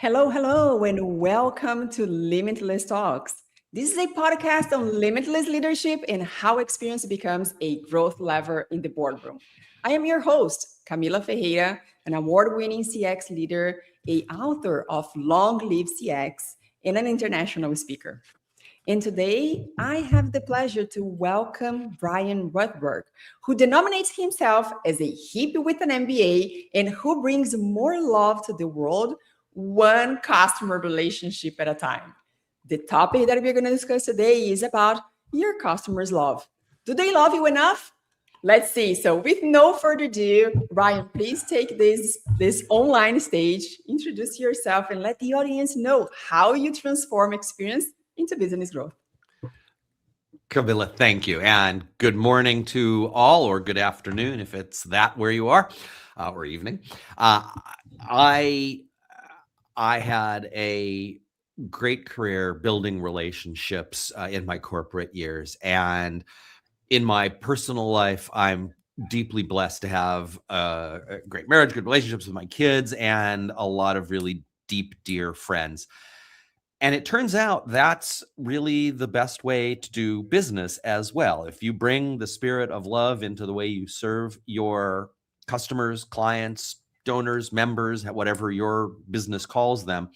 Hello, hello, and welcome to Limitless Talks. This is a podcast on limitless leadership and how experience becomes a growth lever in the boardroom. I am your host, Camila Ferreira, an award-winning CX leader, a author of Long Live CX, and an international speaker. And today, I have the pleasure to welcome Bryan Rutberg, who denominates himself as a hippie with an MBA and who brings more love to the world, one customer relationship at a time. The topic that we're going to discuss today is about your customers' love. Do they love you enough? Let's see. So, with no further ado, Bryan, please take this online stage, introduce yourself, and let the audience know how you transform experience into business growth. Camila, thank you. And good morning to all, or good afternoon if it's that where you are, or evening. I had a great career building relationships in my corporate years. And in my personal life, I'm deeply blessed to have a great marriage, good relationships with my kids, and a lot of really deep, dear friends. And it turns out that's really the best way to do business as well. If you bring the spirit of love into the way you serve your customers, clients, donors, members, whatever your business calls them,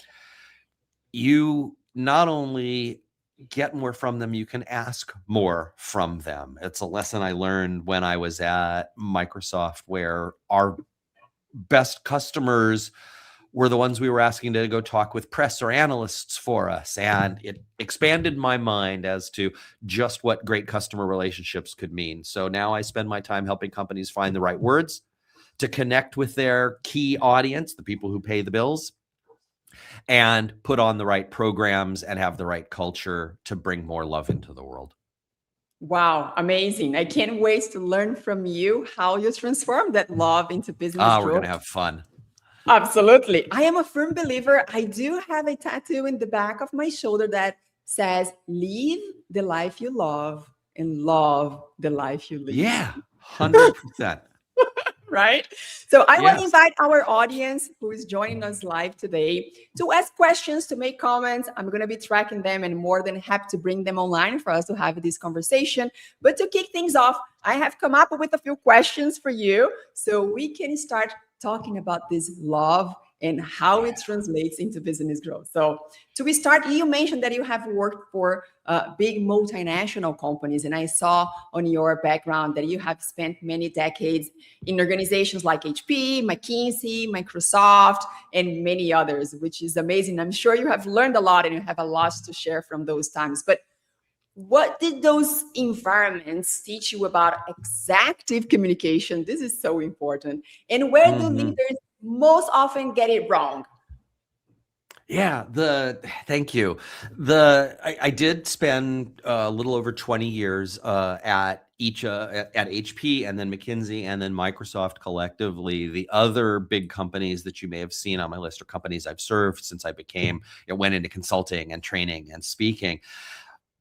you not only get more from them, you can ask more from them. It's a lesson I learned when I was at Microsoft, where our best customers were the ones we were asking to go talk with press or analysts for us. And it expanded my mind as to just what great customer relationships could mean. So now I spend my time helping companies find the right words to connect with their key audience, the people who pay the bills, and put on the right programs and have the right culture to bring more love into the world. Wow, amazing. I can't wait to learn from you how you transform that love into business We're going growth. to have fun. Absolutely. I am a firm believer. I do have a tattoo in the back of my shoulder that says, "Live the life you love and love the life you live." Yeah, 100%. Right? So I want to Yes. invite our audience who is joining us live today to ask questions, to make comments. I'm going to be tracking them and more than happy to bring them online for us to have this conversation. But to kick things off, I have come up with a few questions for you so we can start talking about this love and how it translates into business growth. So to we start, you mentioned that you have worked for big multinational companies, and I saw on your background that you have spent many decades in organizations like HP, McKinsey, Microsoft, and many others, which is amazing. I'm sure you have learned a lot and you have a lot to share from those times. But what did those environments teach you about executive communication? This is so important. And where do Mhm. leaders most often get it wrong? Yeah, thank you. I did spend a little over 20 years at each at HP and then McKinsey and then Microsoft collectively. The other big companies that you may have seen on my list are companies I've served since I went into consulting and training and speaking.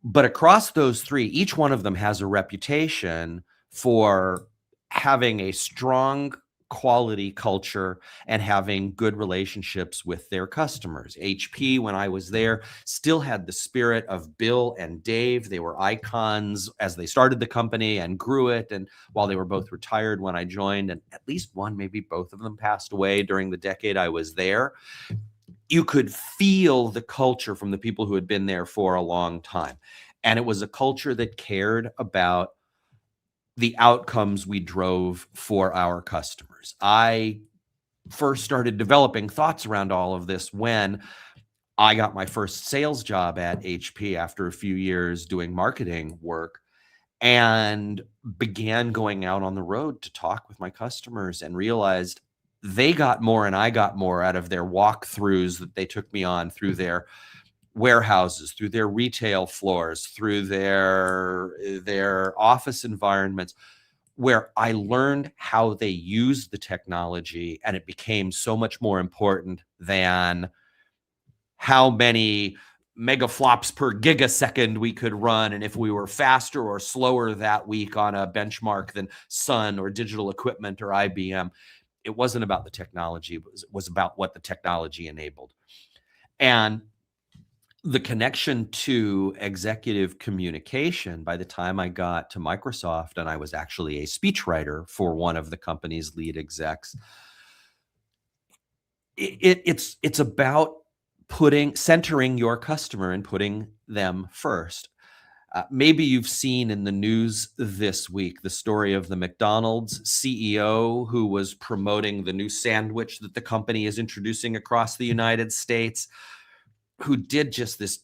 But across those three, each one of them has a reputation for having a strong quality culture and having good relationships with their customers. HP, when I was there, still had the spirit of Bill and Dave. They were icons as they started the company and grew it. And while they were both retired when I joined, and at least one, maybe both of them passed away during the decade I was there, you could feel the culture from the people who had been there for a long time. And it was a culture that cared about the outcomes we drove for our customers. I first started developing thoughts around all of this when I got my first sales job at HP after a few years doing marketing work and began going out on the road to talk with my customers and realized they got more and I got more out of their walkthroughs that they took me on through their warehouses, through their retail floors, through their office environments, where I learned how they used the technology, and it became so much more important than how many megaflops per gigasecond we could run, and if we were faster or slower that week on a benchmark than Sun or Digital Equipment or IBM. It wasn't about the technology, it was about what the technology enabled. And the connection to executive communication, by the time I got to Microsoft, and I was actually a speechwriter for one of the company's lead execs, it's about centering your customer and putting them first. Maybe you've seen in the news this week the story of the McDonald's CEO who was promoting the new sandwich that the company is introducing across the United States, who did just this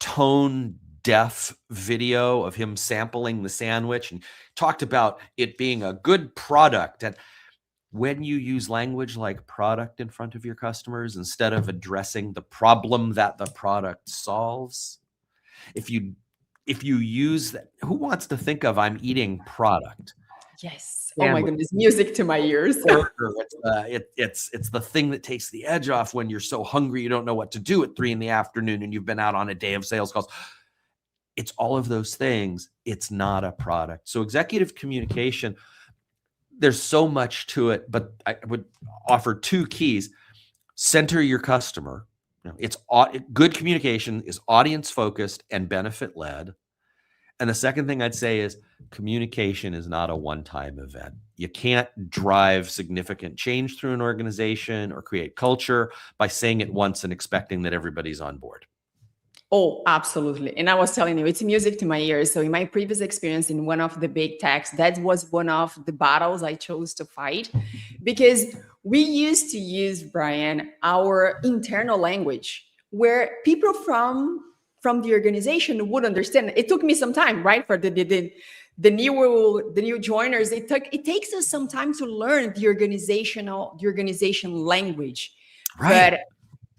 tone deaf video of him sampling the sandwich and talked about it being a good product. And when you use language like product in front of your customers instead of addressing the problem that the product solves, if you use that, who wants to think of I'm eating product? Yes. Oh my goodness, music to my ears. It's the thing that takes the edge off when you're so hungry you don't know what to do at 3 p.m. and you've been out on a day of sales calls. It's all of those things. It's not a product. So executive communication, there's so much to it, but I would offer 2 keys. Center your customer. It's good communication is audience focused and benefit led. And the second thing I'd say is communication is not a one-time event. You can't drive significant change through an organization or create culture by saying it once and expecting that everybody's on board. Oh, absolutely. And I was telling you, it's music to my ears. So in my previous experience in one of the big techs, that was one of the battles I chose to fight, because we used to use, Bryan, our internal language where people from the organization would understand. It took me some time, right? For the new joiners, it takes us some time to learn the organization language. Right. But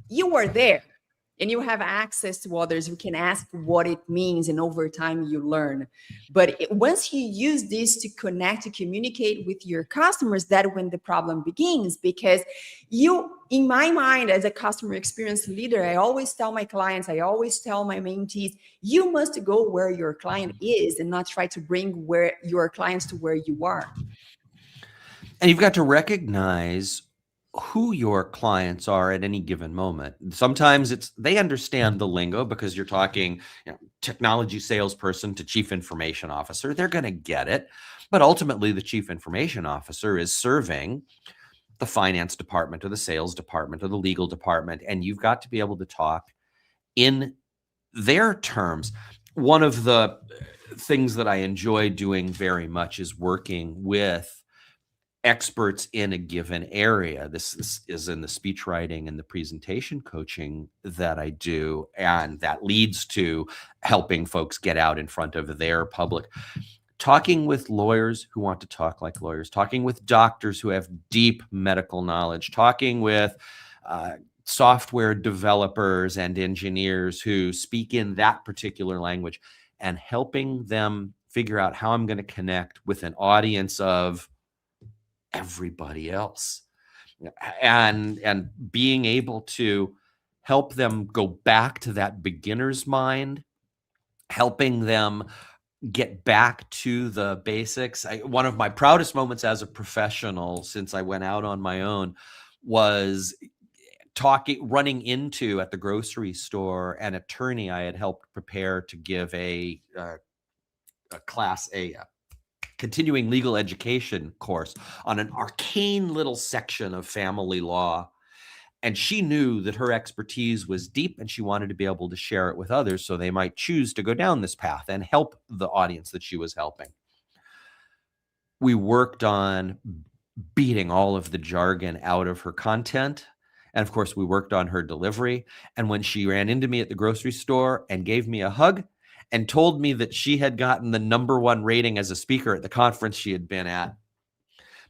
you were there. And you have access to others who can ask what it means, and over time you learn. But once you use this to connect, to communicate with your customers, that's when the problem begins. Because in my mind, as a customer experience leader, I always tell my clients, I always tell my mentees, you must go where your client is and not try to bring your clients to where you are. And you've got to recognize who your clients are at any given moment. Sometimes they understand the lingo because you're talking, technology salesperson to chief information officer. They're going to get it. But ultimately, the chief information officer is serving the finance department or the sales department or the legal department. And you've got to be able to talk in their terms. One of the things that I enjoy doing very much is working with experts in a given area. This is in the speech writing and the presentation coaching that I do, and that leads to helping folks get out in front of their public. Talking with lawyers who want to talk like lawyers, talking with doctors who have deep medical knowledge, talking with software developers and engineers who speak in that particular language, and helping them figure out how I'm going to connect with an audience of everybody else, and being able to help them go back to that beginner's mind, helping them get back to the basics. One of my proudest moments as a professional since I went out on my own was running into at the grocery store an attorney I had helped prepare to give a class, a continuing legal education course on an arcane little section of family law. And she knew that her expertise was deep and she wanted to be able to share it with others so they might choose to go down this path and help the audience that she was helping. We worked on beating all of the jargon out of her content. And of course, we worked on her delivery. And when she ran into me at the grocery store and gave me a hug and told me that she had gotten the #1 rating as a speaker at the conference she had been at.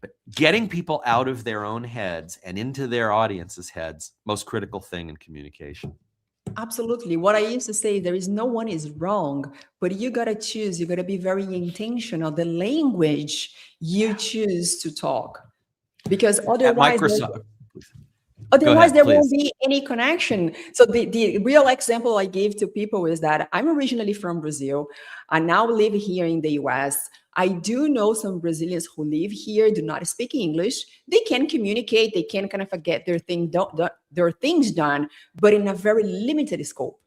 But getting people out of their own heads and into their audience's heads, most critical thing in communication. Absolutely. What I used to say, there is no one is wrong, but you got to choose. You got to be very intentional, the language you choose to talk. Because otherwise... Otherwise, there won't be any connection. So the real example I give to people is that I'm originally from Brazil. I now live here in the US. I do know some Brazilians who live here, do not speak English. They can communicate, they can kind of get their things done, but in a very limited scope.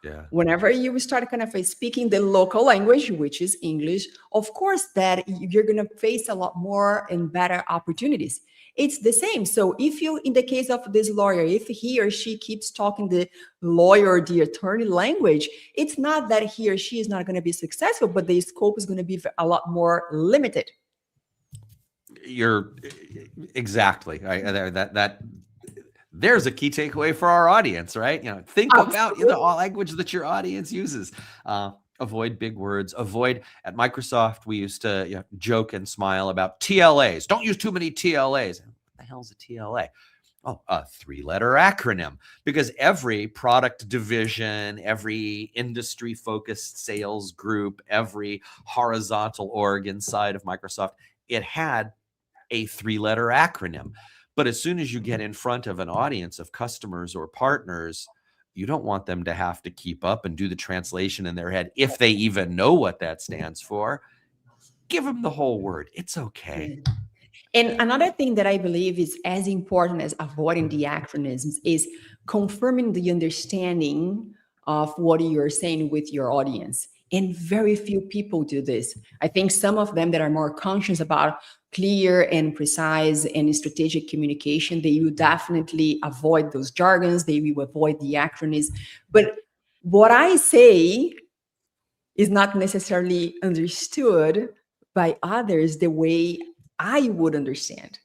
Yeah. Whenever you start kind of speaking the local language, which is English, of course that you're going to face a lot more and better opportunities. It's the same. So if you, in the case of this lawyer, if he or she keeps talking the lawyer, the attorney language, it's not that he or she is not going to be successful, but the scope is going to be a lot more limited. You're exactly that there's a key takeaway for our audience, right? Think about the language that your audience uses. Avoid big words. Avoid, at Microsoft, we used to joke and smile about TLAs. Don't use too many TLAs. What the hell's a TLA? Oh, a 3-letter acronym, because every product division, every industry-focused sales group, every horizontal org inside of Microsoft, it had a 3-letter acronym. But as soon as you get in front of an audience of customers or partners, you don't want them to have to keep up and do the translation in their head if they even know what that stands for. Give them the whole word. It's okay. And another thing that I believe is as important as avoiding the acronyms is confirming the understanding of what you're saying with your audience. And very few people do this. I think some of them that are more conscious about clear and precise and strategic communication, they will definitely avoid those jargons, they will avoid the acronyms. But what I say is not necessarily understood by others the way I would understand.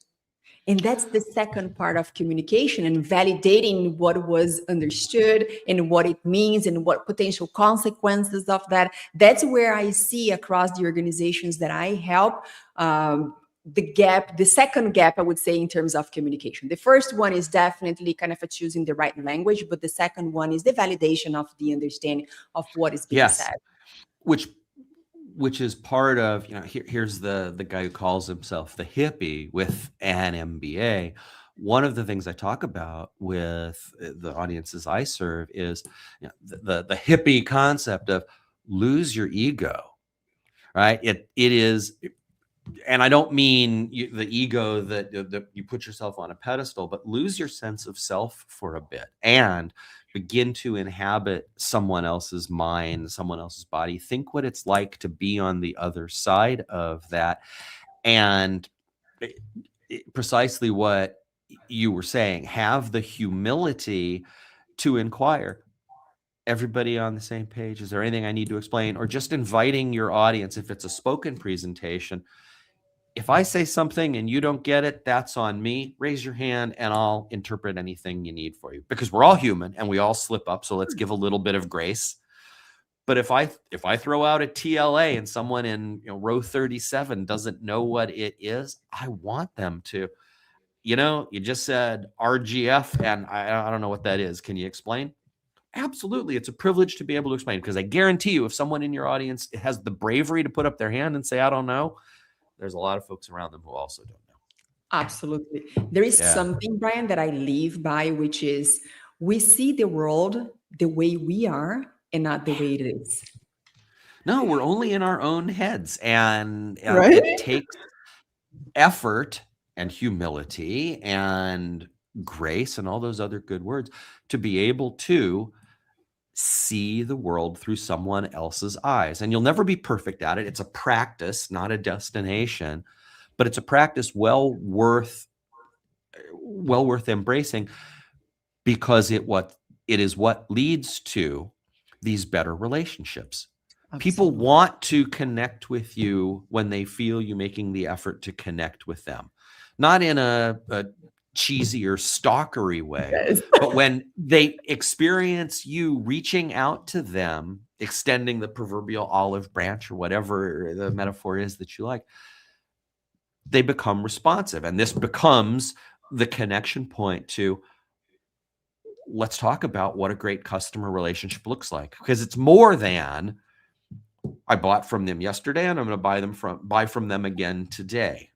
And that's the second part of communication, and validating what was understood and what it means and what potential consequences of that. That's where I see across the organizations that I help the second gap, I would say, in terms of communication. The first one is definitely kind of choosing the right language, but the second one is the validation of the understanding of what is being said. Which is part of, here's the guy who calls himself the hippie with an MBA. One of the things I talk about with the audiences I serve is the hippie concept of lose your ego, right? It is, and I don't mean the ego that you put yourself on a pedestal, but lose your sense of self for a bit and begin to inhabit someone else's mind, someone else's body. Think what it's like to be on the other side of that. And precisely what you were saying, have the humility to inquire. Everybody on the same page? Is there anything I need to explain? Or just inviting your audience, if it's a spoken presentation, if I say something and you don't get it, that's on me. Raise your hand and I'll interpret anything you need for you, because we're all human and we all slip up. So let's give a little bit of grace. But if I throw out a TLA and someone in row 37 doesn't know what it is, I want them to. You just said RGF and I don't know what that is. Can you explain? Absolutely. It's a privilege to be able to explain, because I guarantee you, if someone in your audience has the bravery to put up their hand and say, I don't know, there's a lot of folks around them who also don't know. Absolutely. There is something, Bryan, that I live by, which is we see the world the way we are and not the way it is. No, we're only in our own heads. And Right? It takes effort and humility and grace and all those other good words to be able to see the world through someone else's eyes. And you'll never be perfect at it. It's a practice, not a destination, but it's a practice well worth embracing, because it is what leads to these better relationships. Absolutely. People want to connect with you when they feel you making the effort to connect with them, not in a cheesy or stalkery way, yes, but when they experience you reaching out to them, extending the proverbial olive branch or whatever the metaphor is that you like, they become responsive. And this becomes the connection point to, let's talk about what a great customer relationship looks like, because it's more than I bought from them yesterday and I'm going to buy from them again today.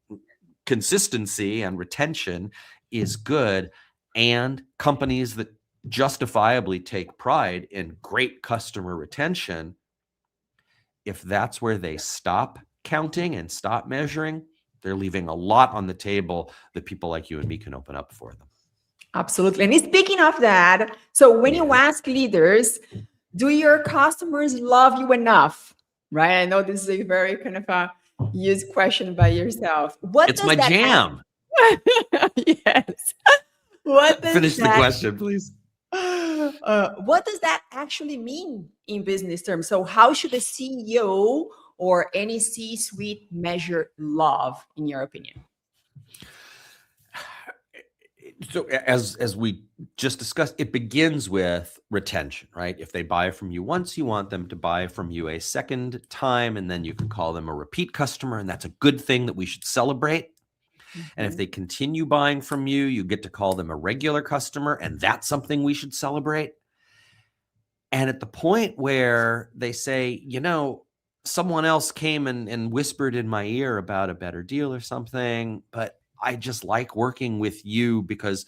Consistency and retention is good, and companies that justifiably take pride in great customer retention, if that's where they stop, counting and stop measuring, they're leaving a lot on the table that people like you and me can open up for them. Absolutely. And speaking of that, so when you ask leaders, do your customers love you enough? Right? I know this is a very kind of a used question by yourself. What It's does my that jam. yes. What does Finish the that question, please. what does that actually mean in business terms? So how should a CEO or any C-suite measure love, in your opinion? So as we just discussed, it begins with retention, right? If they buy from you once, you want them to buy from you a second time, and then you can call them a repeat customer, and that's a good thing that we should celebrate. And if they continue buying from you, you get to call them a regular customer, and that's something we should celebrate. And at the point where they say, someone else came and whispered in my ear about a better deal or something, but I just like working with you because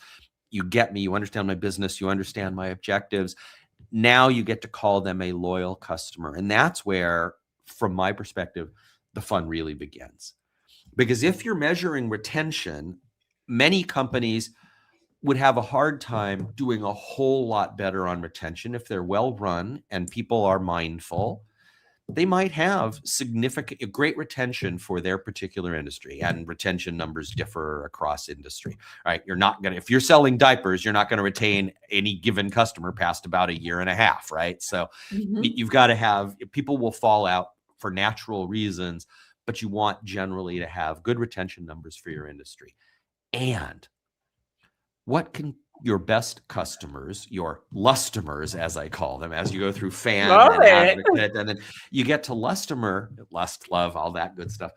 you get me, you understand my business, you understand my objectives. Now you get to call them a loyal customer. And that's where, from my perspective, the fun really begins. Because if you're measuring retention, many companies would have a hard time doing a whole lot better on retention. If they're well run and people are mindful, they might have great retention for their particular industry, and retention numbers differ across industry, right? If you're selling diapers, you're not going to retain any given customer past about a year and a half, right? So you've got to have, people will fall out for natural reasons, but you want generally to have good retention numbers for your industry. And what can your best customers, your lustomers, as I call them, as you go through fan and advocate, and then you get to lustomer, lust, love, all that good stuff,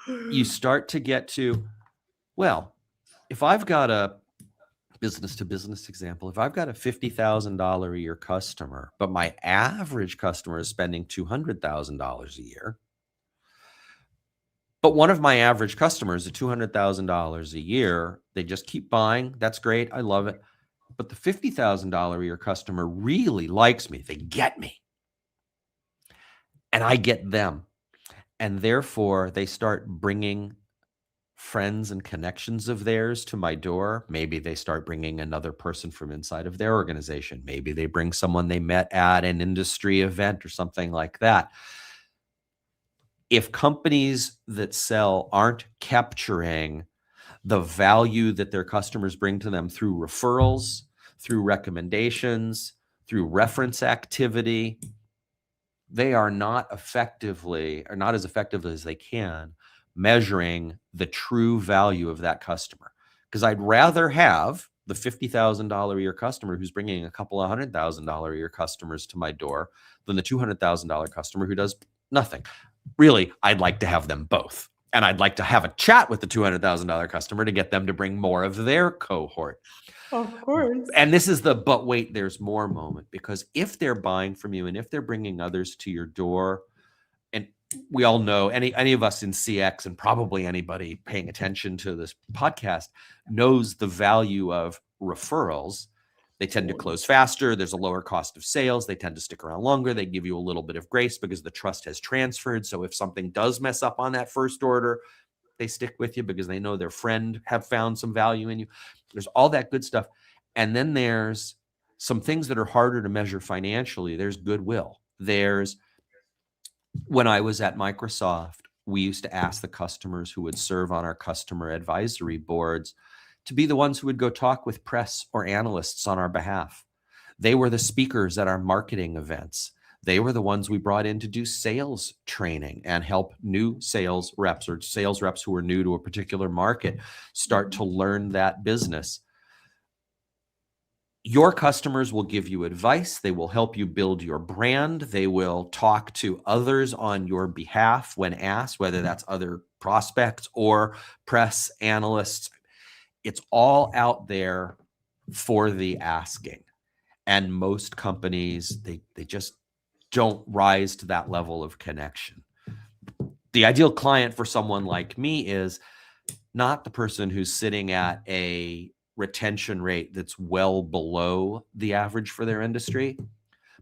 you start to get to, well, if I've got a business to business example, if I've got a $50,000 a year customer, but my average customer is spending $200,000 a year, but one of my average customers at $200,000 a year, they just keep buying. That's great. I love it. But the $50,000 a year customer really likes me. They get me. And I get them. And therefore, they start bringing friends and connections of theirs to my door. Maybe they start bringing another person from inside of their organization. Maybe they bring someone they met at an industry event or something like that. If companies that sell aren't capturing the value that their customers bring to them through referrals, through recommendations, through reference activity, they are not as effectively as they can measuring the true value of that customer. Because I'd rather have the $50,000 a year customer who's bringing a couple of $100,000 a year customers to my door than the $200,000 customer who does nothing. Really, I'd like to have them both. And I'd like to have a chat with the $200,000 customer to get them to bring more of their cohort. Of course. And this is the but wait, there's more moment, because if they're buying from you and if they're bringing others to your door, and we all know, any of us in CX and probably anybody paying attention to this podcast knows the value of referrals. They tend to close faster. There's a lower cost of sales. They tend to stick around longer. They give you a little bit of grace because the trust has transferred. So if something does mess up on that first order, they stick with you because they know their friend have found some value in you. There's all that good stuff. And then there's some things that are harder to measure financially. There's goodwill. When I was at Microsoft, we used to ask the customers who would serve on our customer advisory boards to be the ones who would go talk with press or analysts on our behalf. They were the speakers at our marketing events. They were the ones we brought in to do sales training and help new sales reps or sales reps who were new to a particular market start to learn that business. Your customers will give you advice. They will help you build your brand. They will talk to others on your behalf when asked, whether that's other prospects or press analysts. It's all out there for the asking. And most companies, they just don't rise to that level of connection. The ideal client for someone like me is not the person who's sitting at a retention rate that's well below the average for their industry,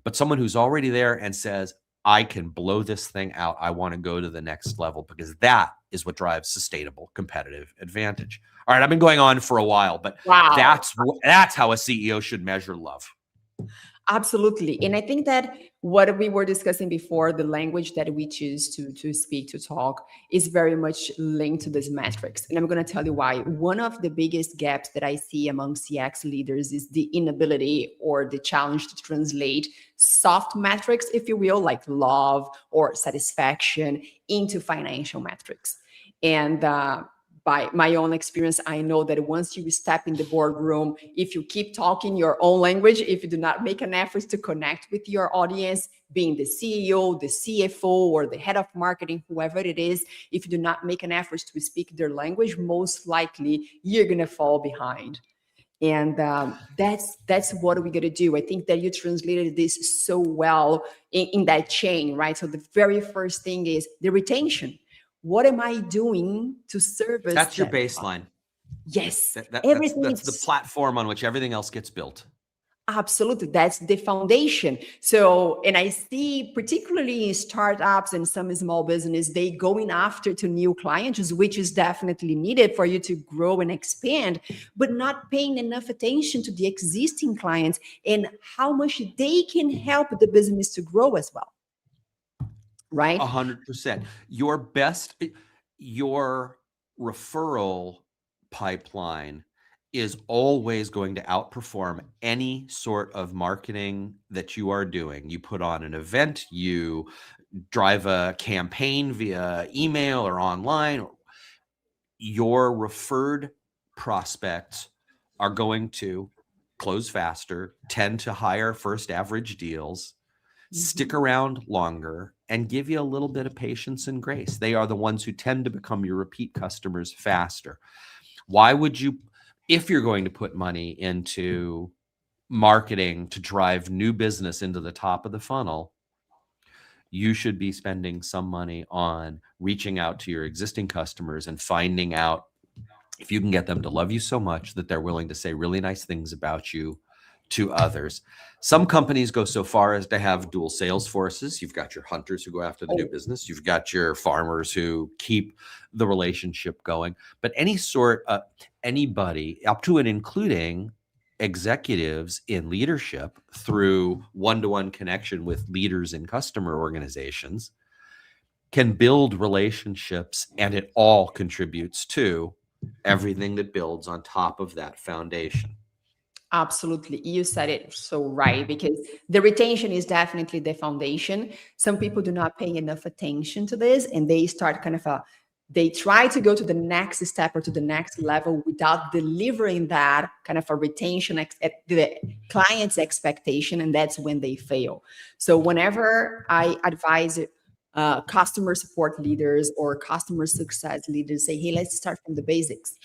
but someone who's already there and says, I can blow this thing out. I want to go to the next level, because that is what drives sustainable competitive advantage. All right, I've been going on for a while, but Wow. that's how a CEO should measure love. Absolutely. And I think that what we were discussing before, the language that we choose to speak, to talk, is very much linked to this metrics. And I'm going to tell you why. One of the biggest gaps that I see among CX leaders is the inability or the challenge to translate soft metrics, if you will, like love or satisfaction, into financial metrics. And by my own experience, I know that once you step in the boardroom, if you keep talking your own language, if you do not make an effort to connect with your audience, being the CEO, the CFO, or the head of marketing, whoever it is, if you do not make an effort to speak their language, most likely you're going to fall behind. And that's what we're going to do. I think that you translated this so well in that chain, right? So the very first thing is the retention. What am I doing to service? That's your baseline. Yes. Everything that's the platform on which everything else gets built. Absolutely. That's the foundation. So, and I see particularly in startups and some small business, they going after to new clients, which is definitely needed for you to grow and expand, but not paying enough attention to the existing clients and how much they can help the business to grow as well. Right? 100%. Your referral pipeline is always going to outperform any sort of marketing that you are doing. You put on an event, you drive a campaign via email or online. Your referred prospects are going to close faster, tend to higher first average deals, stick around longer, and give you a little bit of patience and grace. They are the ones who tend to become your repeat customers faster. Why would you, if you're going to put money into marketing to drive new business into the top of the funnel, you should be spending some money on reaching out to your existing customers and finding out if you can get them to love you so much that they're willing to say really nice things about you to others. Some companies go so far as to have dual sales forces. You've got your hunters who go after the new business. You've got your farmers who keep the relationship going. But anybody up to and including executives in leadership through one-to-one connection with leaders in customer organizations can build relationships, and it all contributes to everything that builds on top of that foundation. Absolutely. You said it so right, because the retention is definitely the foundation. Some people do not pay enough attention to this, and they start they try to go to the next step or to the next level without delivering that kind of a retention at the client's expectation. And that's when they fail. So whenever I advise customer support leaders or customer success leaders, say, hey, let's start from the basics.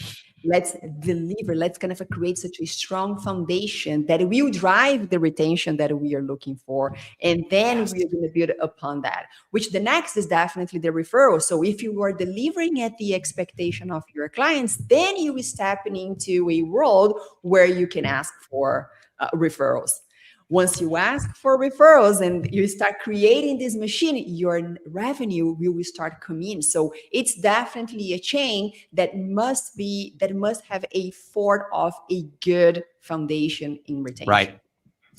Let's deliver, let's kind of create such a strong foundation that will drive the retention that we are looking for. And then we're going to build upon that, which the next is definitely the referral. So if you are delivering at the expectation of your clients, then you will step into a world where you can ask for referrals. Once you ask for referrals and you start creating this machine, your revenue will start coming in. So it's definitely a chain that must have a fort of a good foundation in retention. Right.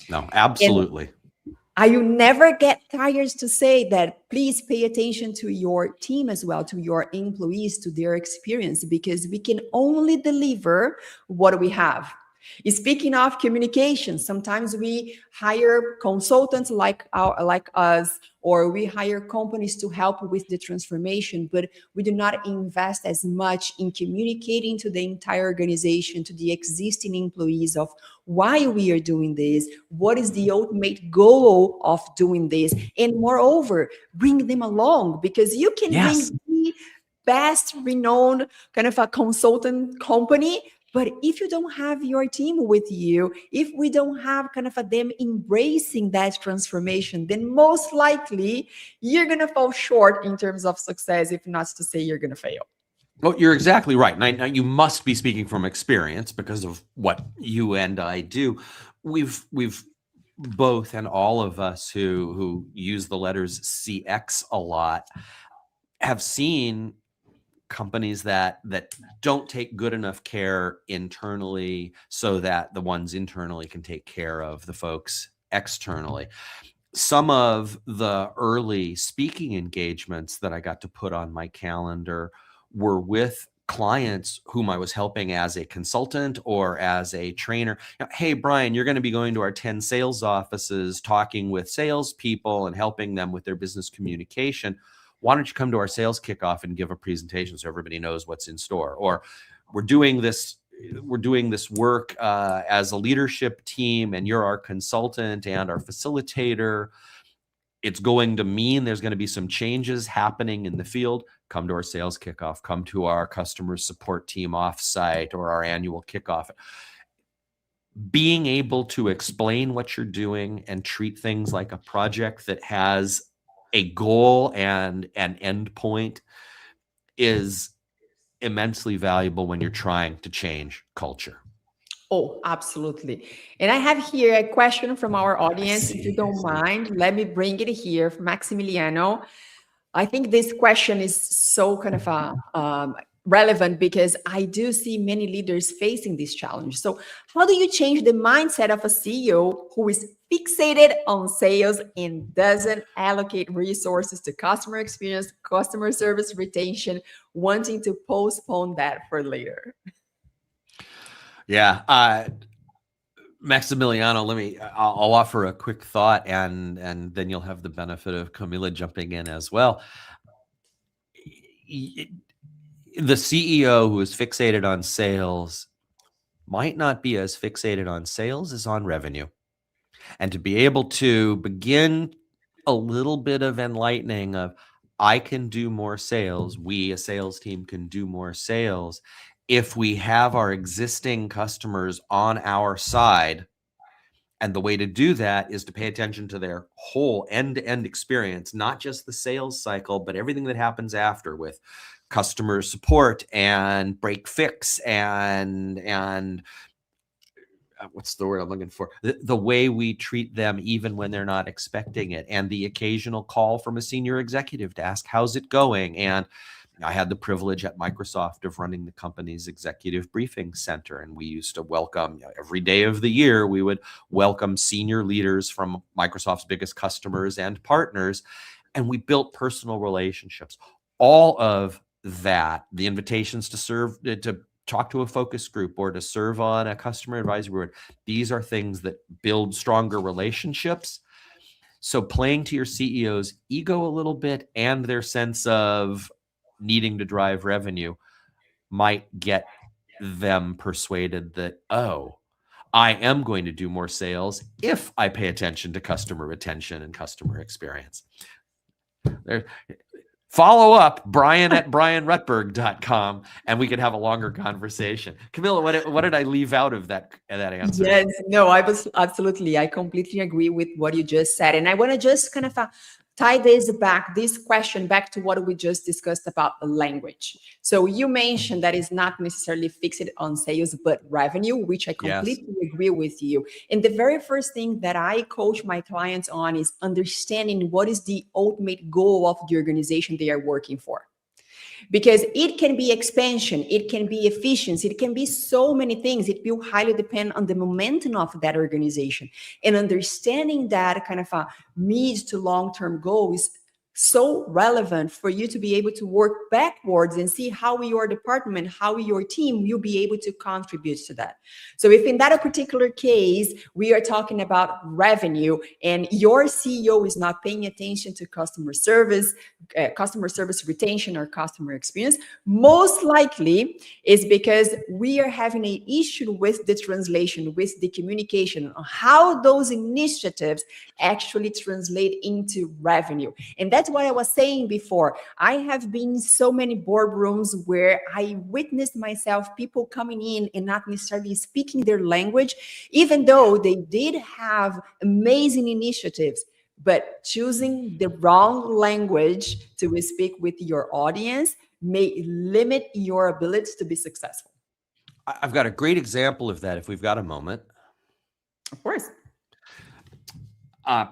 No, absolutely. And I will never get tired to say that please pay attention to your team as well, to your employees, to their experience, because we can only deliver what we have. Speaking of communication, sometimes we hire consultants like us, or we hire companies to help with the transformation, but we do not invest as much in communicating to the entire organization, to the existing employees, of why we are doing this, what is the ultimate goal of doing this, and moreover, bring them along, because you can bring the best renowned kind of a consultant company, but if you don't have your team with you, if we don't have kind of them embracing that transformation, then most likely you're going to fall short in terms of success, if not to say you're going to fail. Well, you're exactly right. Now you must be speaking from experience because of what you and I do. We've both and all of us who use the letters CX a lot have seen companies that don't take good enough care internally so that the ones internally can take care of the folks externally. Some of the early speaking engagements that I got to put on my calendar were with clients whom I was helping as a consultant or as a trainer. Hey, Bryan, you're going to be going to our 10 sales offices, talking with salespeople and helping them with their business communication. Why don't you come to our sales kickoff and give a presentation so everybody knows what's in store? Or we're doing this work as a leadership team, and you're our consultant and our facilitator. It's going to mean there's going to be some changes happening in the field. Come to our sales kickoff, come to our customer support team offsite or our annual kickoff. Being able to explain what you're doing and treat things like a project that has a goal and an end point is immensely valuable when you're trying to change culture. Oh, absolutely. And I have here a question from our audience. If you don't mind, let me bring it here from Maximiliano. I think this question is so kind of relevant because I do see many leaders facing this challenge. So, how do you change the mindset of a CEO who is fixated on sales and doesn't allocate resources to customer experience, customer service retention, wanting to postpone that for later? Yeah. Maximiliano, I'll offer a quick thought and then you'll have the benefit of Camila jumping in as well. The CEO who is fixated on sales might not be as fixated on sales as on revenue. And to be able to begin a little bit of enlightening of, I can do more sales, we, a sales team, can do more sales if we have our existing customers on our side. And the way to do that is to pay attention to their whole end-to-end experience, not just the sales cycle, but everything that happens after with customer support and break fix and what's the word I'm looking for? The way we treat them even when they're not expecting it, and the occasional call from a senior executive to ask, how's it going? And I had the privilege at Microsoft of running the company's executive briefing center. And we used to welcome, every day of the year, we would welcome senior leaders from Microsoft's biggest customers and partners. And we built personal relationships. All of that, the invitations to serve, to talk to a focus group or to serve on a customer advisory board, these are things that build stronger relationships. So playing to your CEO's ego a little bit and their sense of needing to drive revenue might get them persuaded that, oh, I am going to do more sales if I pay attention to customer retention and customer experience. Follow up, Bryan at bryanrutberg.com, and we could have a longer conversation. Camila, what did I leave out of that answer? Yes, no, I completely agree with what you just said. And I want to just kind of tie this question back to what we just discussed about the language. So you mentioned that it's not necessarily fixed on sales, but revenue, which I completely agree with you. And the very first thing that I coach my clients on is understanding what is the ultimate goal of the organization they are working for. Because it can be expansion, it can be efficiency, it can be so many things. It will highly depend on the momentum of that organization. And understanding that kind of a mid to long-term goal is so relevant for you to be able to work backwards and see how your department, how your team will be able to contribute to that. So if in that particular case, we are talking about revenue and your CEO is not paying attention to customer service retention or customer experience, most likely is because we are having an issue with the translation, with the communication on how those initiatives actually translate into revenue. And that's what I was saying before. I have been in so many boardrooms where I witnessed myself, people coming in and not necessarily speaking their language, even though they did have amazing initiatives, but choosing the wrong language to speak with your audience may limit your ability to be successful. I've got a great example of that if we've got a moment. Of course. Uh,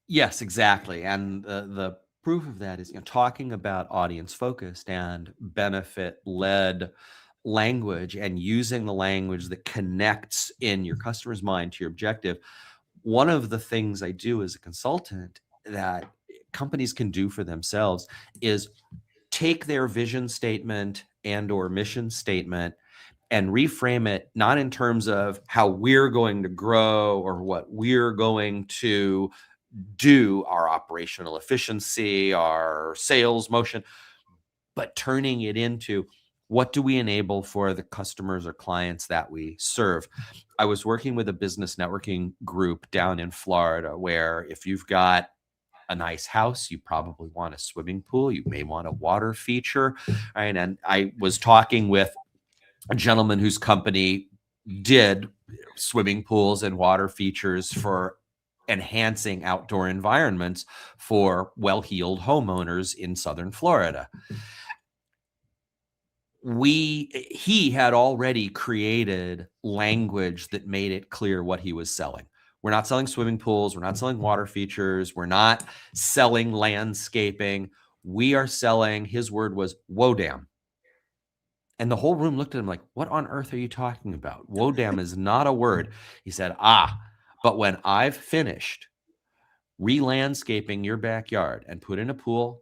yes, exactly. And the proof of that is, talking about audience focused and benefit led language and using the language that connects in your customer's mind to your objective. One of the things I do as a consultant that companies can do for themselves is take their vision statement and or mission statement and reframe it, not in terms of how we're going to grow or what we're going to do, our operational efficiency, our sales motion, but turning it into what do we enable for the customers or clients that we serve. I was working with a business networking group down in Florida where if you've got a nice house, you probably want a swimming pool, you may want a water feature, right? And I was talking with a gentleman whose company did swimming pools and water features for enhancing outdoor environments for well-heeled homeowners in Southern Florida. He had already created language that made it clear what he was selling. We're not selling swimming pools. We're not selling water features. We're not selling landscaping. We are selling, his word was, whoa, damn. And the whole room looked at him like, what on earth are you talking about? Whoa, damn is not a word. He said, but when I've finished re-landscaping your backyard and put in a pool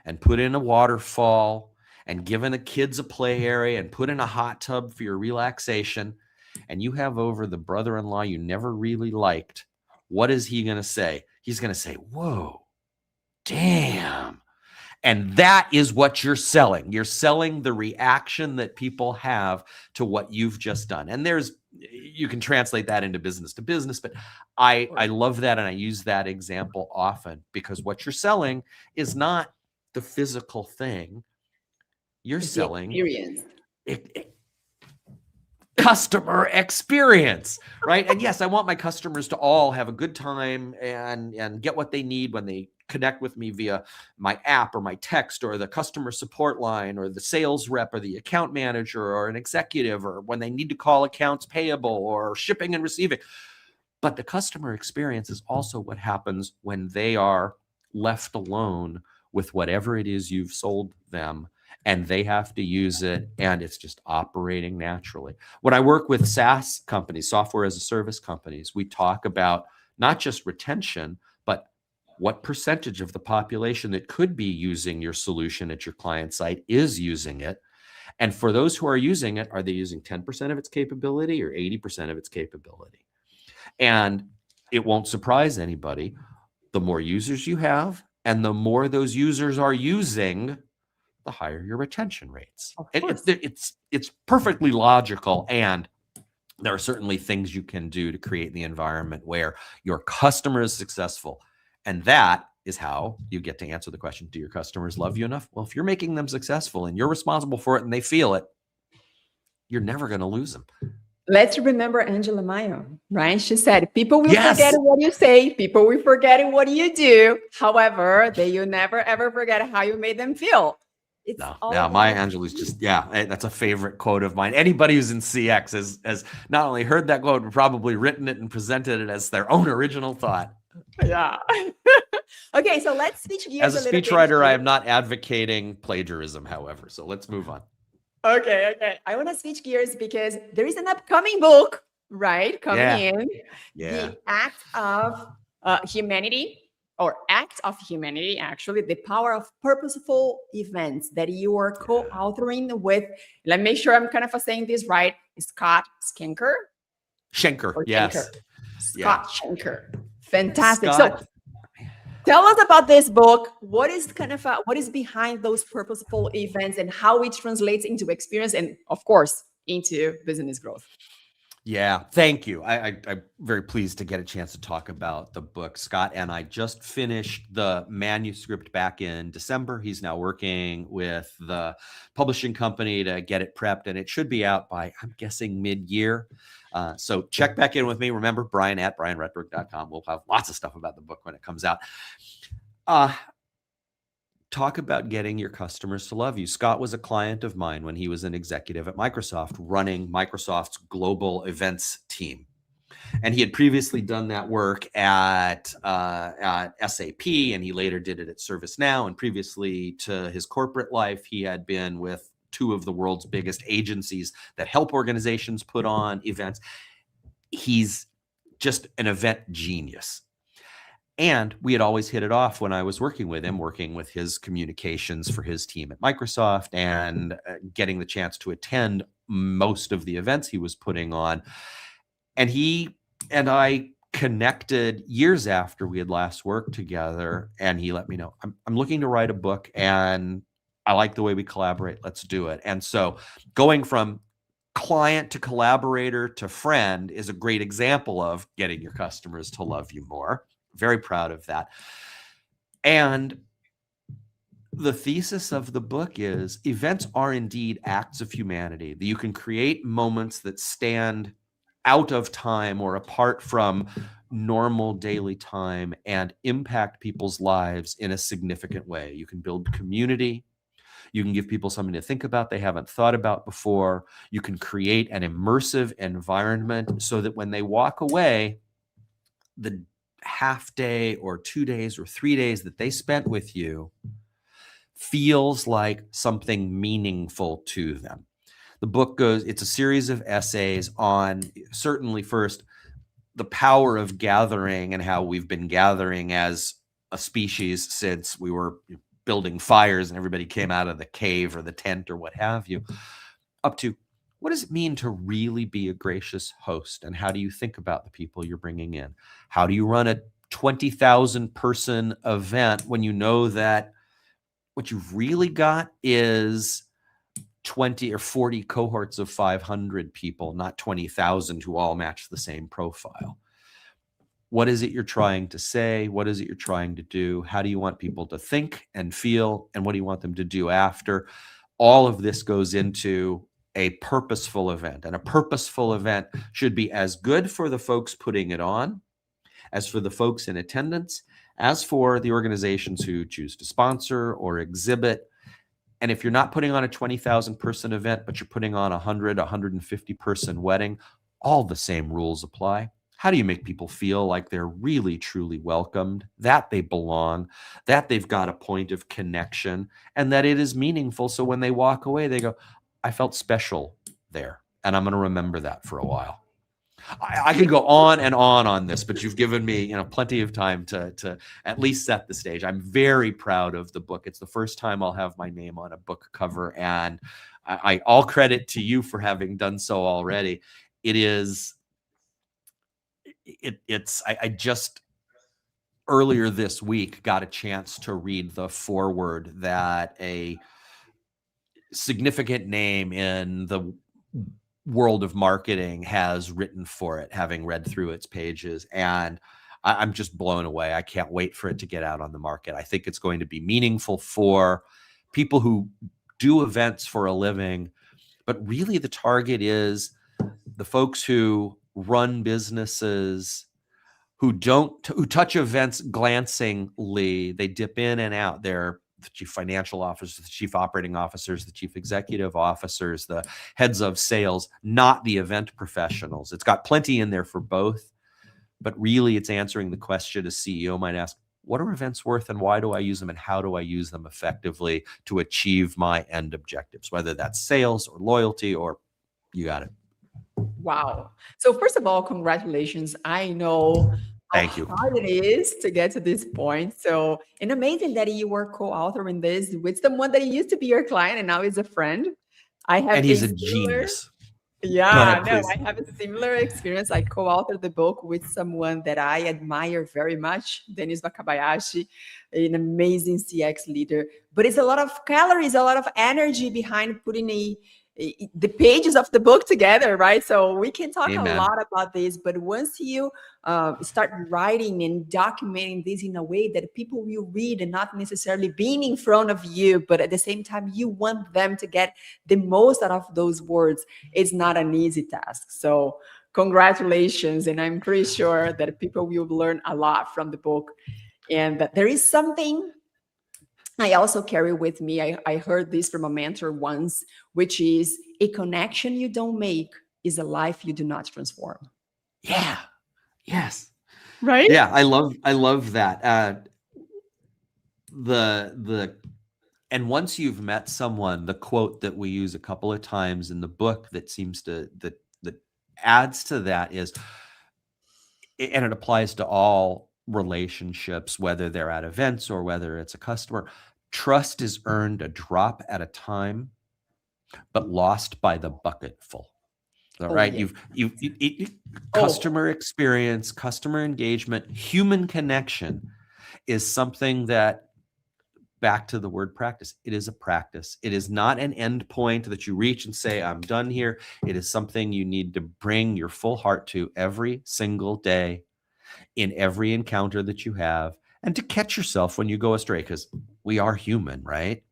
and put in a waterfall and given the kids a play area and put in a hot tub for your relaxation, and you have over the brother-in-law you never really liked, what is he going to say? He's going to say, whoa, damn. And that is what you're selling. You're selling the reaction that people have to what you've just done. And you can translate that into business to business, but I love that. And I use that example often because what you're selling is not the physical thing. You're selling experience. Customer experience, right? And yes, I want my customers to all have a good time and get what they need when they connect with me via my app or my text or the customer support line or the sales rep or the account manager or an executive, or when they need to call accounts payable or shipping and receiving. But the customer experience is also what happens when they are left alone with whatever it is you've sold them, and they have to use it, and it's just operating naturally. When I work with SaaS companies, software as a service companies, we talk about not just retention, but what percentage of the population that could be using your solution at your client site is using it. And for those who are using it, are they using 10% of its capability or 80% of its capability? And it won't surprise anybody. The more users you have, and the more those users are using, the higher your retention rates. It's perfectly logical, and there are certainly things you can do to create the environment where your customer is successful. And that is how you get to answer the question, do your customers love you enough? Well, if you're making them successful and you're responsible for it and they feel it, you're never going to lose them. Let's remember Angela Mayo, right? She said, people will forget what you say, people will forget what you do. However, you'll never, ever forget how you made them feel. Maya Angelou's just, that's a favorite quote of mine. Anybody who's in CX has not only heard that quote, but probably written it and presented it as their own original thought. Yeah. Okay, so let's switch gears. As a speechwriter, I am not advocating plagiarism, however, so let's move on. Okay. I want to switch gears because there is an upcoming book, right? Coming in. The Act of Humanity, or Act of Humanity, actually, the Power of Purposeful Events, that you are co-authoring with, let me make sure I'm kind of saying this right, Scott Schenker. Schenker, yes. Scott Schenker. Fantastic. So tell us about this book. What is behind those purposeful events and how it translates into experience and, of course, into business growth? Yeah, thank you. I'm very pleased to get a chance to talk about the book. Scott and I just finished the manuscript back in December. He's now working with the publishing company to get it prepped, and it should be out by, I'm guessing, mid-year. So check back in with me. Remember, Bryan at bryanrutberg.com. We'll have lots of stuff about the book when it comes out. Talk about getting your customers to love you. Scott was a client of mine when he was an executive at Microsoft, running Microsoft's global events team. And he had previously done that work at SAP, and he later did it at ServiceNow. And previously to his corporate life, he had been with two of the world's biggest agencies that help organizations put on events. He's just an event genius. And we had always hit it off when I was working with him, working with his communications for his team at Microsoft, and getting the chance to attend most of the events he was putting on. And he and I connected years after we had last worked together, and he let me know, I'm looking to write a book, and I like the way we collaborate. Let's do it. And so going from client to collaborator to friend is a great example of getting your customers to love you more. Very proud of that. And the thesis of the book is events are indeed acts of humanity, that you can create moments that stand out of time or apart from normal daily time and impact people's lives in a significant way. You can build community. You can give people something to think about they haven't thought about before. You can create an immersive environment so that when they walk away, the half day or 2 days or 3 days that they spent with you feels like something meaningful to them. The book it's a series of essays on, certainly first, the power of gathering and how we've been gathering as a species since we were building fires and everybody came out of the cave or the tent or what have you, up to what does it mean to really be a gracious host? And how do you think about the people you're bringing in? How do you run a 20,000 person event when you know that what you've really got is 20 or 40 cohorts of 500 people, not 20,000 who all match the same profile? What is it you're trying to say? What is it you're trying to do? How do you want people to think and feel? And what do you want them to do after? All of this goes into a purposeful event. And a purposeful event should be as good for the folks putting it on, as for the folks in attendance, as for the organizations who choose to sponsor or exhibit. And if you're not putting on a 20,000 person event, but you're putting on 100, 150 person wedding, all the same rules apply. How do you make people feel like they're really, truly welcomed, that they belong, that they've got a point of connection, and that it is meaningful? So when they walk away, they go, I felt special there, and I'm going to remember that for a while. I could go on and on this, but you've given me, plenty of time to at least set the stage. I'm very proud of the book. It's the first time I'll have my name on a book cover, and I all credit to you for having done so already. I just earlier this week got a chance to read the foreword that a significant name in the world of marketing has written for it, having read through its pages. And I'm just blown away. I can't wait for it to get out on the market. I think it's going to be meaningful for people who do events for a living, but really the target is the folks who run businesses who touch events glancingly. They dip in and out. They're the chief financial officers, the chief operating officers, the chief executive officers, the heads of sales, not the event professionals. It's got plenty in there for both, but really it's answering the question a CEO might ask, what are events worth and why do I use them and how do I use them effectively to achieve my end objectives, whether that's sales or loyalty or you got it. Wow. So first of all, congratulations. I know Thank you. hard it is to get to this point. So, and amazing that you were co-authoring this with someone that used to be your client and now is a friend. And he's a genius. Yeah, no, I have a similar experience. I co-authored the book with someone that I admire very much, Dennis Wakabayashi, an amazing CX leader. But it's a lot of calories, a lot of energy behind putting the pages of the book together, right? So we can talk a lot about this, but once you start writing and documenting this in a way that people will read and not necessarily being in front of you, but at the same time, you want them to get the most out of those words, it's not an easy task. So congratulations. And I'm pretty sure that people will learn a lot from the book. And that there is something I also carry with me. I heard this from a mentor once, which is a connection you don't make is a life you do not transform. Yeah. Yes. right? Yeah, I love that. The and once you've met someone, the quote that we use a couple of times in the book that seems to that adds to that is, and it applies to all relationships, whether they're at events or whether it's a customer. Trust is earned a drop at a time, but lost by the bucketful. All Oh, right. yeah. Oh, Customer experience, customer engagement, human connection is something that, back to the word practice, it is a practice. It is not an end point that you reach and say, I'm done here. It is something you need to bring your full heart to every single day in every encounter that you have, and to catch yourself when you go astray, because we are human, right?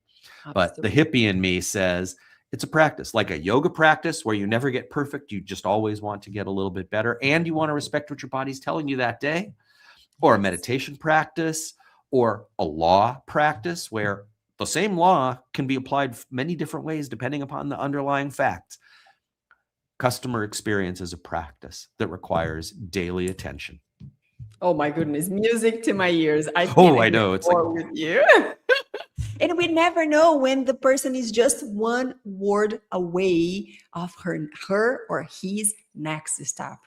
But the absolutely. hippie in me says it's a practice, like a yoga practice where you never get perfect. You just always want to get a little bit better. And you want to respect what your body's telling you that day, or a Yes. meditation practice, or a law practice where the same law can be applied many different ways depending upon the underlying facts. Customer experience is a practice that requires daily attention. Oh my goodness, music to my ears. I can't Oh, I agree know. It's like, more with you. And we never know when the person is just one word away of her or his next step.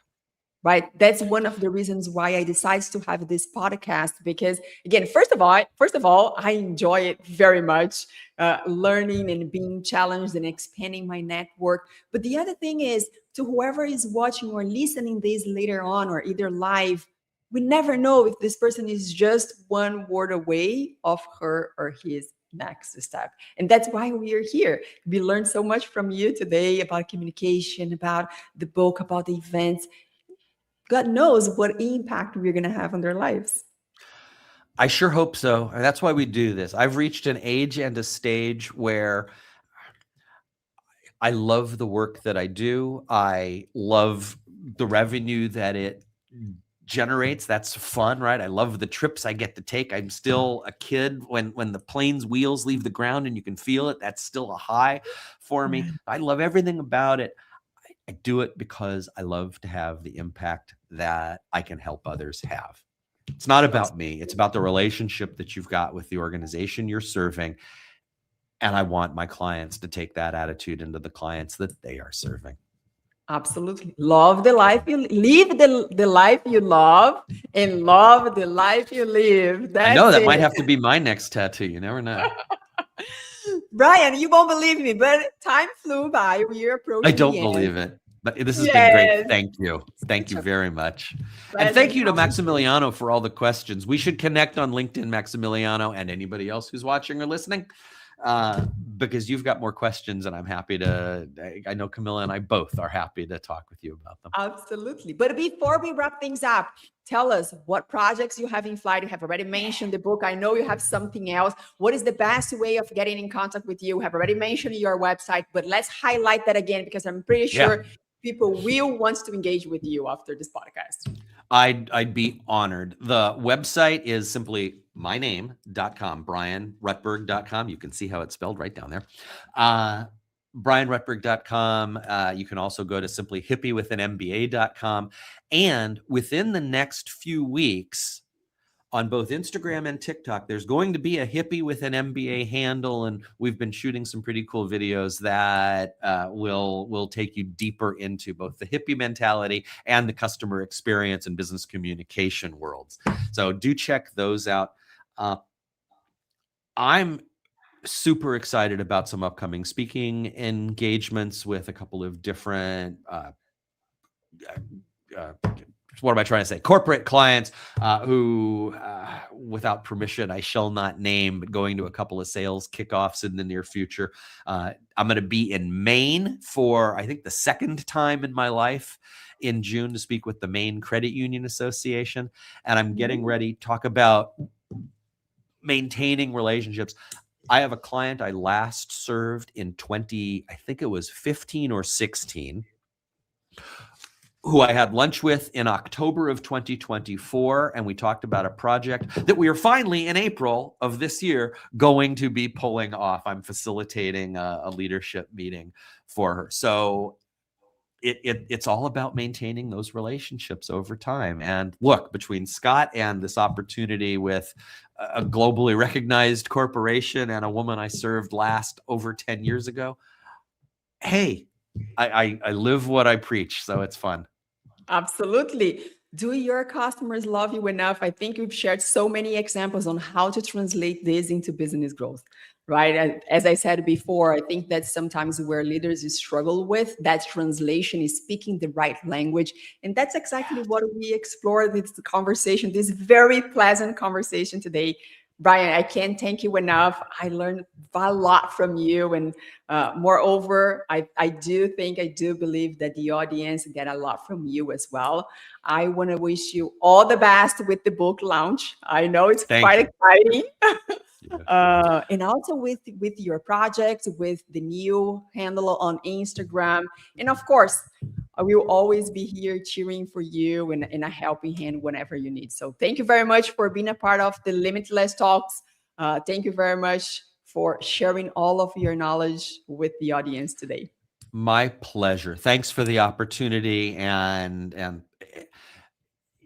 Right? That's one of the reasons why I decided to have this podcast because, again, first of all, I enjoy it very much, learning and being challenged and expanding my network. But the other thing is, to whoever is watching or listening this later on, or either live, we never know if this person is just one word away of her or his next step. And that's why we are here. We learned so much from you today about communication, about the book, about the events. God knows what impact we're going to have on their lives. I sure hope so. And that's why we do this. I've reached an age and a stage where I love the work that I do. I love the revenue that it generates. That's fun, right? I love the trips I get to take. I'm still a kid when the plane's wheels leave the ground and you can feel it. That's still a high for me. Yeah, I love everything about it. I do it because I love to have the impact that I can help others have. It's not about me. It's about the relationship that you've got with the organization you're serving. And I want my clients to take that attitude into the clients that they are serving. absolutely. Love the life you live, the life you love, and love the life you live. I know That's that it. might have to be my next tattoo. You never know. Bryan, you won't believe me, but time flew by. We are I approaching don't the end. believe it. But this has been great. Yes. Thank you. Thank Such you a very much. And thank pleasant you to conversation. Maximiliano for all the questions. We should connect on LinkedIn, Maximiliano, and anybody else who's watching or listening, because you've got more questions, and I'm happy to. I know Camila and I both are happy to talk with you about them. Absolutely. But before we wrap things up, tell us what projects you have in flight. You have already mentioned the book. I know you have something else. What is the best way of getting in contact with you? We have already mentioned your website, but let's highlight that again because I'm pretty Yeah. sure people will want to engage with you after this podcast. I'd be honored. The website is simply myname.com, bryanrutberg.com. You can see how it's spelled right down there. bryanrutberg.com. You can also go to simply hippiewithanmba.com. And within the next few weeks, on both Instagram and TikTok, there's going to be a Hippie with an MBA handle, and we've been shooting some pretty cool videos that will take you deeper into both the hippie mentality and the customer experience and business communication worlds. So do check those out. I'm super excited about some upcoming speaking engagements with a couple of different what am I trying to say? Corporate clients who, without permission, I shall not name, but going to a couple of sales kickoffs in the near future. I'm going to be in Maine for, I think, the second time in my life in June to speak with the Maine Credit Union Association. And I'm getting ready to talk about maintaining relationships. I have a client I last served in I think it was 15 or 16, who I had lunch with in October of 2024. And we talked about a project that we are finally in April of this year going to be pulling off. I'm facilitating a leadership meeting for her. So it's all about maintaining those relationships over time. And look, between Scott and this opportunity with a globally recognized corporation and a woman I served last over 10 years ago, hey, I live what I preach, so it's fun. Absolutely. Do your customers love you enough? I think we've shared so many examples on how to translate this into business growth, right? As I said before, I think that's sometimes where leaders struggle with that translation is speaking the right language. And that's exactly what we explored with the conversation, this very pleasant conversation today. Bryan, I can't thank you enough. I learned a lot from you. And moreover, I do believe that the audience get a lot from you as well. I want to wish you all the best with the book launch. I know it's Thank quite you. exciting. Yeah. And also with your project, with the new handle on Instagram. And of course, I will always be here cheering for you and a helping hand whenever you need. So thank you very much for being a part of the Limitless Talks. Thank you very much for sharing all of your knowledge with the audience today. My pleasure. Thanks for the opportunity, and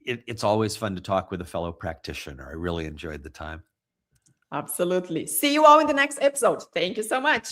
it's always fun to talk with a fellow practitioner. I really enjoyed the time. Absolutely. See you all in the next episode. Thank you so much.